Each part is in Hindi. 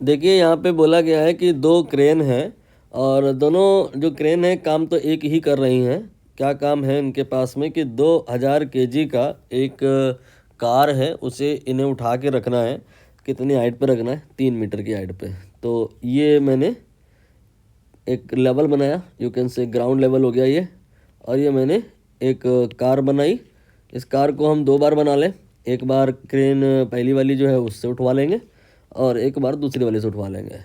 देखिए यहाँ पे बोला गया है कि दो क्रेन है और दोनों जो क्रेन है काम तो एक ही कर रही हैं। क्या काम है इनके पास में कि 2000 kg का एक कार है, उसे इन्हें उठा के रखना है। कितनी हाइट पे रखना है? 3 मीटर की हाइट पे। तो ये मैंने एक लेवल बनाया, you can say ground level हो गया ये। और ये मैंने एक कार बनाई। इस कार को हम 2 बार बना लें। एक बार क्रेन पहली वाली जो है उससे उठवा लेंगे और एक बार दूसरी वाली से उठवा लेंगे।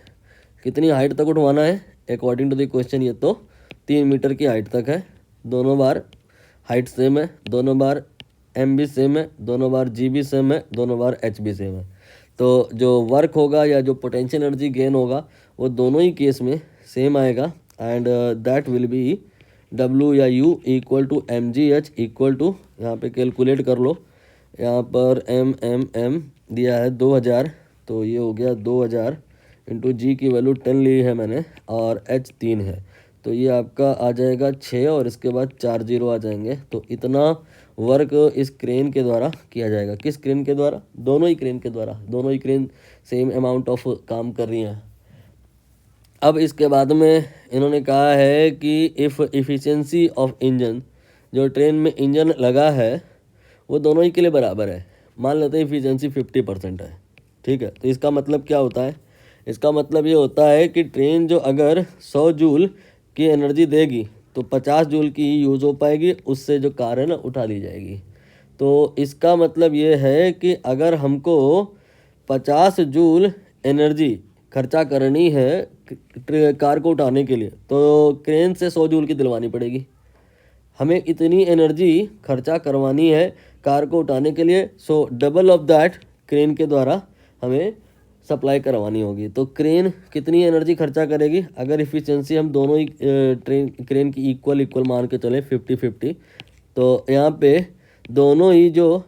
कितनी हाइट तक उठवाना है अकॉर्डिंग टू द क्वेश्चन? ये तो 3 मीटर की हाइट तक है। दोनों बार हाइट सेम है, दोनों बार एम भी सेम है, दोनों बार जी भी सेम है, दोनों बार एच भी सेम है। तो जो वर्क होगा या जो पोटेंशियल एनर्जी गेन होगा वो दोनों ही केस में सेम आएगा। And that will be W या U equal to M G H equal to, यहाँ पे कैलकुलेट कर लो। यहाँ पर एम दिया है 2000, तो ये हो गया 2000 इंटू जी की वैल्यू 10 ली है मैंने और एच 3 है, तो ये आपका आ जाएगा 6 और इसके बाद 4 जीरो आ जाएंगे। तो इतना वर्क इस क्रेन के द्वारा किया जाएगा। किस क्रेन के द्वारा? दोनों ही क्रेन के द्वारा। दोनों ही क्रेन सेम अमाउंट ऑफ काम कर रही हैं। अब इसके बाद में इन्होंने कहा है कि इफ़ इफ़िशेंसी ऑफ इंजन, जो ट्रेन में इंजन लगा है वो दोनों ही के लिए बराबर है। मान लेते हैं इफ़िशेंसी 50% है, ठीक है। तो इसका मतलब क्या होता है? इसका मतलब ये होता है कि ट्रेन जो अगर 100 जूल की एनर्जी देगी तो 50 जूल की ही यूज़ हो पाएगी, उससे जो कार है ना उठा ली जाएगी। तो इसका मतलब ये है कि अगर हमको 50 जूल एनर्जी खर्चा करनी है कार को उठाने के लिए, तो क्रेन से 100 जूल की दिलवानी पड़ेगी। हमें इतनी एनर्जी खर्चा करवानी है कार को उठाने के लिए, सो डबल ऑफ दैट क्रेन के द्वारा हमें सप्लाई करवानी होगी। तो क्रेन कितनी एनर्जी खर्चा करेगी? अगर इफ़िशेंसी हम दोनों ही क्रेन की इक्वल मान के चले 50-50, तो यहाँ पे दोनों ही जो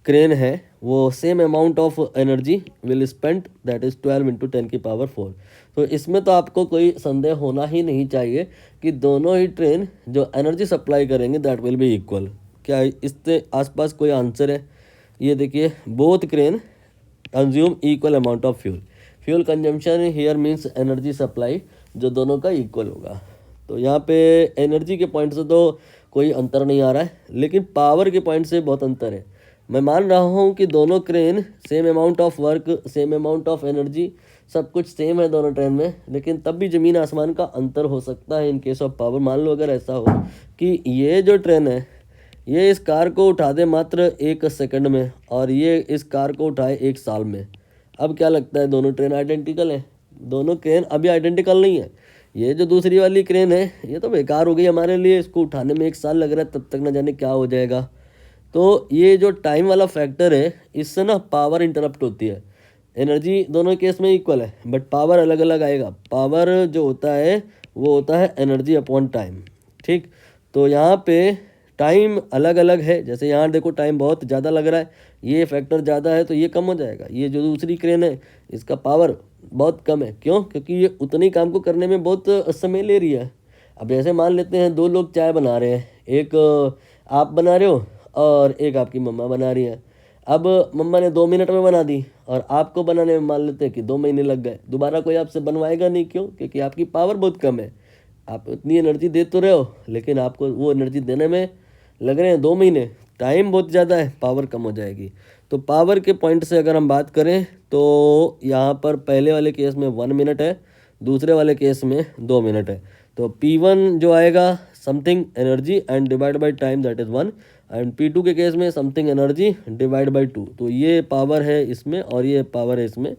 क्रेन है वो same amount of energy will spend, that is 12 into 10⁴। तो इसमें तो आपको कोई संदेह होना ही नहीं चाहिए कि दोनों ही ट्रेन जो एनर्जी सप्लाई करेंगे दैट विल बी इक्वल। क्या इससे आसपास कोई आंसर है? ये देखिए, both crane consume equal amount of fuel. Fuel consumption here means energy supply, जो दोनों का इक्वल होगा। तो यहाँ पे एनर्जी के पॉइंट से तो कोई अंतर नहीं आ रहा है, लेकिन पावर के पॉइंट से बहुत अंतर है। मैं मान रहा हूँ कि दोनों crane same amount of work, same amount of energy, सब कुछ सेम है दोनों ट्रेन में, लेकिन तब भी ज़मीन आसमान का अंतर हो सकता है इन केस ऑफ पावर। मान लो अगर ऐसा हो कि ये जो ट्रेन है ये इस कार को उठा दे मात्र 1 सेकंड में और ये इस कार को उठाए 1 साल में। अब क्या लगता है दोनों ट्रेन आइडेंटिकल है? दोनों क्रेन अभी आइडेंटिकल नहीं है। ये जो दूसरी वाली क्रेन है ये तो बेकार हो गई हमारे लिए, इसको उठाने में 1 साल लग रहा है, तब तक न जाने क्या हो जाएगा। तो ये जो टाइम वाला फैक्टर है इससे ना पावर इंटरप्ट होती है। एनर्जी दोनों केस में इक्वल है बट पावर अलग अलग आएगा। पावर जो होता है वो होता है एनर्जी अपॉन टाइम, ठीक। तो यहाँ पे टाइम अलग अलग है। जैसे यहाँ देखो टाइम बहुत ज़्यादा लग रहा है, ये फैक्टर ज़्यादा है तो ये कम हो जाएगा। ये जो दूसरी क्रेन है इसका पावर बहुत कम है, क्यों? क्योंकि ये उतनी काम को करने में बहुत समय ले रही है। अब जैसे मान लेते हैं 2 लोग चाय बना रहे हैं, एक आप बना रहे हो और एक आपकी मम्मा बना रही है। अब मम्मा ने 2 मिनट में बना दी और आपको बनाने में मान लेते हैं कि 2 महीने लग गए। दोबारा कोई आपसे बनवाएगा नहीं, क्यों? क्योंकि आपकी पावर बहुत कम है। आप उतनी एनर्जी दे तो रहे हो लेकिन आपको वो एनर्जी देने में लग रहे हैं 2 महीने। टाइम बहुत ज़्यादा है, पावर कम हो जाएगी। तो पावर के पॉइंट से अगर हम बात करें तो यहाँ पर पहले वाले केस में 1 मिनट है, दूसरे वाले केस में 2 मिनट है। तो P1 जो आएगा something energy and divide by time that is 1, and P2 के केस में समथिंग एनर्जी डिवाइड बाई 2। तो ये पावर है इसमें और ये पावर है इसमें।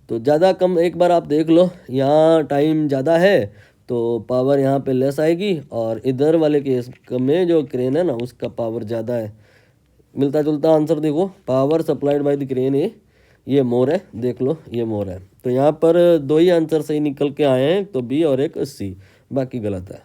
तो ज़्यादा कम एक बार आप देख लो, यहाँ टाइम ज़्यादा है तो पावर यहाँ पे लेस आएगी, और इधर वाले केस में जो क्रेन है ना उसका पावर ज़्यादा है। मिलता जुलता आंसर देखो, power supplied by the crane ये मोर है, देख लो ये मोर है। तो यहाँ पर 2 ही आंसर सही निकल के आए हैं, तो बी और एक सी, बाकी गलत है।